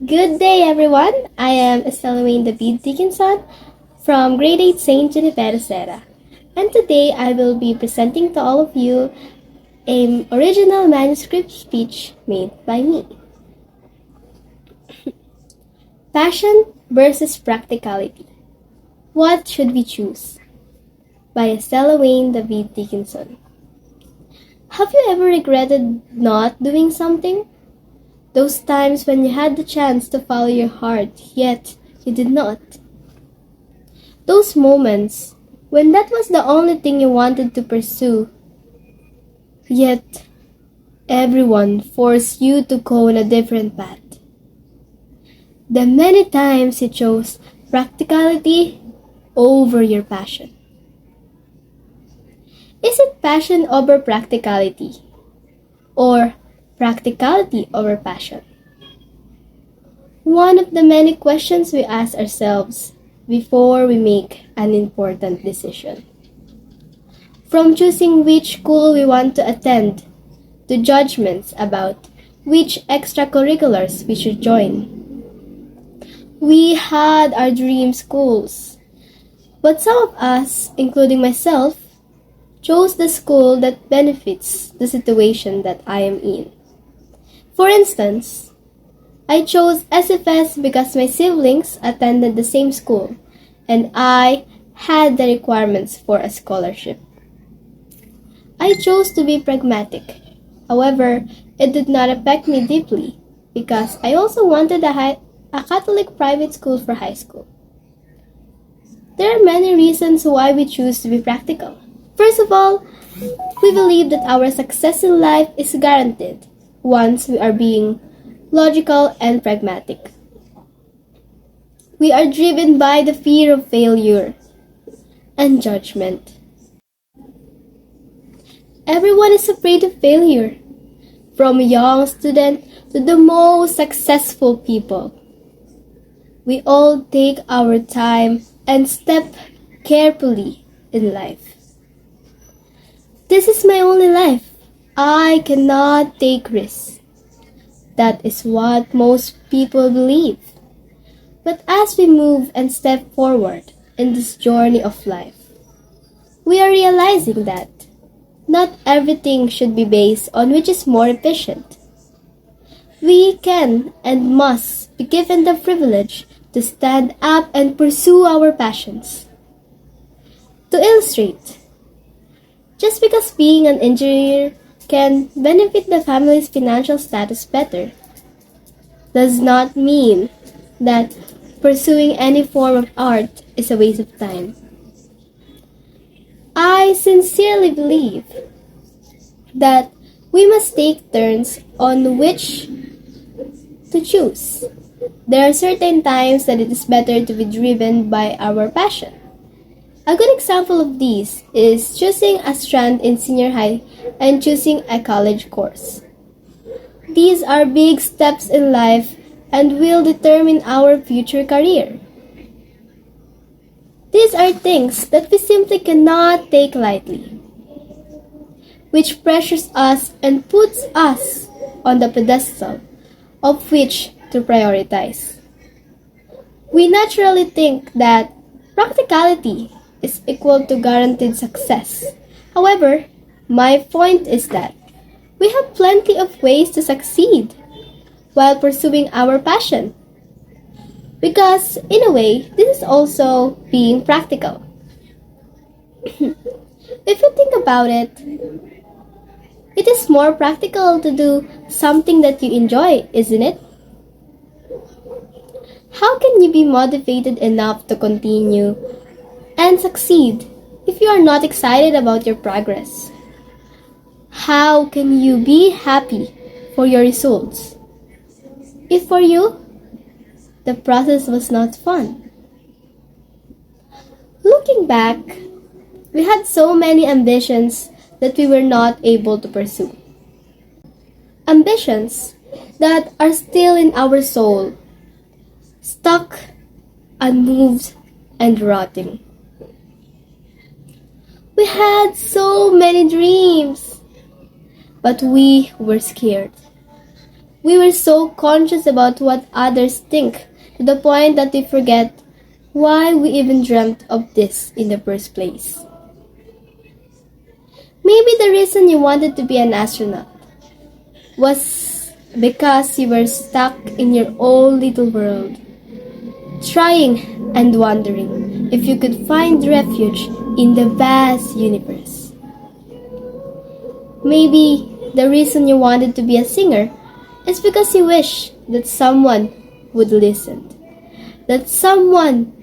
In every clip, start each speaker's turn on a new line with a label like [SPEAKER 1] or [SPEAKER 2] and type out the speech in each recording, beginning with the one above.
[SPEAKER 1] Good day, everyone. I am Eztella Wayne Dickinson from Grade VIII St. Junipero Serra. And today I will be presenting to all of you an original manuscript speech made by me. Passion versus practicality. What should we choose? By Eztella Wayne Dickinson. Have you ever regretted not doing something? Those times when you had the chance to follow your heart, yet you did not. Those moments when that was the only thing you wanted to pursue, yet everyone forced you to go on a different path. The many times you chose practicality over your passion. Is it passion over practicality? Or practicality over passion? One of the many questions we ask ourselves before we make an important decision. From choosing which school we want to attend, to judgments about which extracurriculars we should join. We had our dream schools, but some of us, including myself, chose the school that benefits the situation that I am in. For instance, I chose SFS because my siblings attended the same school and I had the requirements for a scholarship. I chose to be pragmatic. However, it did not affect me deeply because I also wanted a Catholic private school for high school. There are many reasons why we choose to be practical. First of all, we believe that our success in life is guaranteed once we are being logical and pragmatic. We are driven by the fear of failure and judgment. Everyone is afraid of failure, from a young student to the most successful people. We all take our time and step carefully in life. This is my only life. I cannot take risks. That is what most people believe. But as we move and step forward in this journey of life, we are realizing that not everything should be based on which is more efficient. We can and must be given the privilege to stand up and pursue our passions. To illustrate, just because being an engineer can benefit the family's financial status better, does not mean that pursuing any form of art is a waste of time. I sincerely believe that we must take turns on which to choose. There are certain times that it is better to be driven by our passion. A good example of these is choosing a strand in senior high and choosing a college course. These are big steps in life and will determine our future career. These are things that we simply cannot take lightly, which pressures us and puts us on the pedestal of which to prioritize. We naturally think that practicality is equal to guaranteed success. However, my point is that we have plenty of ways to succeed while pursuing our passion. Because, in a way, this is also being practical. If you think about it, it is more practical to do something that you enjoy, isn't it? How can you be motivated enough to continue and succeed if you are not excited about your progress? How can you be happy for your results if for you the process was not fun? Looking back, we had so many ambitions that we were not able to pursue. Ambitions that are still in our soul, stuck, unmoved, and rotting. We had so many dreams, but we were scared. We were so conscious about what others think to the point that we forget why we even dreamt of this in the first place. Maybe the reason you wanted to be an astronaut was because you were stuck in your own little world, trying and wondering if you could find refuge in the vast universe. Maybe the reason you wanted to be a singer is because you wish that someone would listen, that someone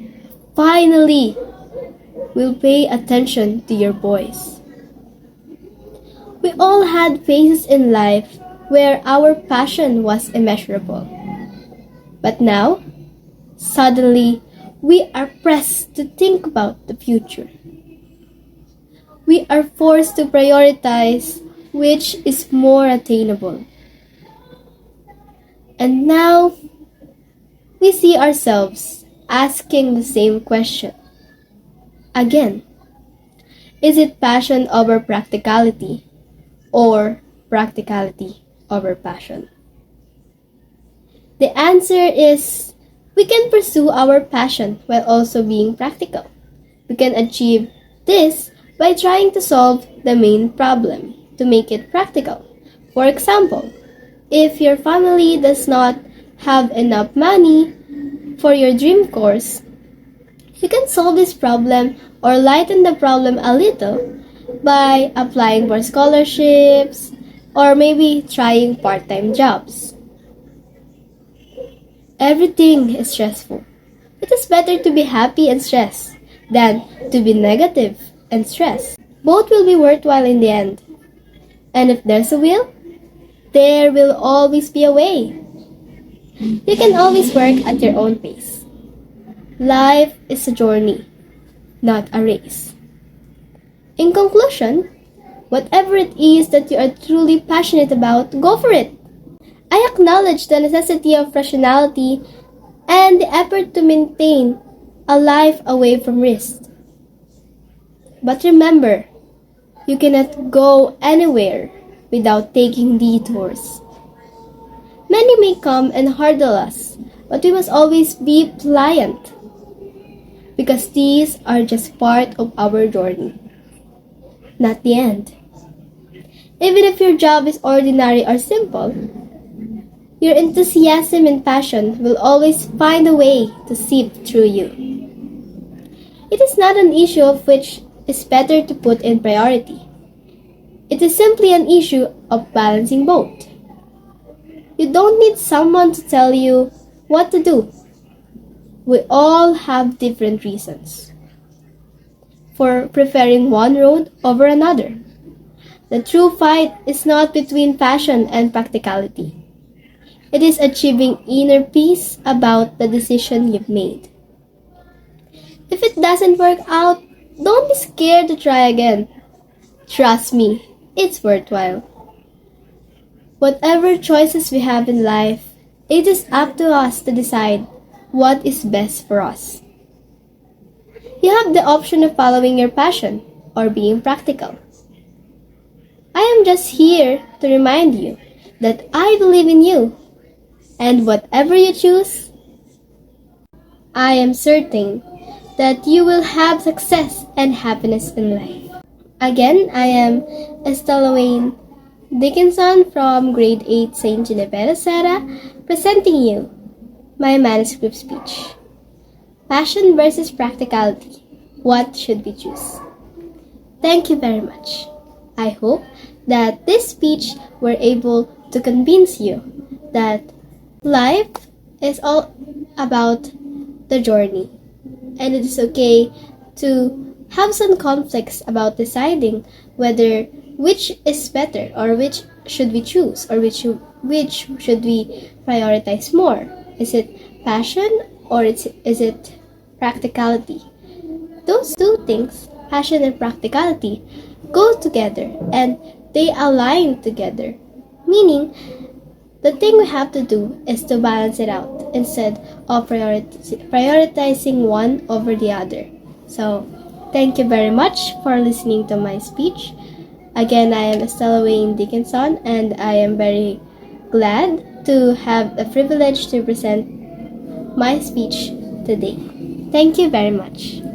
[SPEAKER 1] finally will pay attention to your voice. We all had phases in life where our passion was immeasurable. But now, suddenly, we are pressed to think about the future. We are forced to prioritize which is more attainable. And now, we see ourselves asking the same question. Again, is it passion over practicality or practicality over passion? The answer is we can pursue our passion while also being practical. We can achieve this by trying to solve the main problem to make it practical. For example, if your family does not have enough money for your dream course, you can solve this problem or lighten the problem a little by applying for scholarships or maybe trying part-time jobs. Everything is stressful. It is better to be happy and stressed than to be negative and stressed. Both will be worthwhile in the end. And if there's a will, there will always be a way. You can always work at your own pace. Life is a journey, not a race. In conclusion, whatever it is that you are truly passionate about, go for it. I acknowledge the necessity of rationality and the effort to maintain a life away from risk. But remember, you cannot go anywhere without taking detours. Many may come and hurdle us, but we must always be pliant, because these are just part of our journey, not the end. Even if your job is ordinary or simple, your enthusiasm and passion will always find a way to seep through you. It is not an issue of which is better to put in priority. It is simply an issue of balancing both. You don't need someone to tell you what to do. We all have different reasons for preferring one road over another. The true fight is not between passion and practicality. It is achieving inner peace about the decision you've made. If it doesn't work out, don't be scared to try again. Trust me, it's worthwhile. Whatever choices we have in life, it is up to us to decide what is best for us. You have the option of following your passion or being practical. I am just here to remind you that I believe in you, and whatever you choose, I am certain that you will have success and happiness in life. Again, I am Eztella Wayne Dickinson from Grade VIII St. Junipero Serra, presenting you my manuscript speech. Passion versus practicality. What should we choose? Thank you very much. I hope that this speech were able to convince you that life is all about the journey, and it is okay to have some conflicts about deciding whether which is better or which should we choose or which should we prioritize more. Is it passion or is it practicality? Those two things, passion and practicality, go together and they align together, meaning the thing we have to do is to balance it out instead of prioritizing one over the other. So, thank you very much for listening to my speech. Again, I am Eztella Wayne Dickinson, and I am very glad to have the privilege to present my speech today. Thank you very much.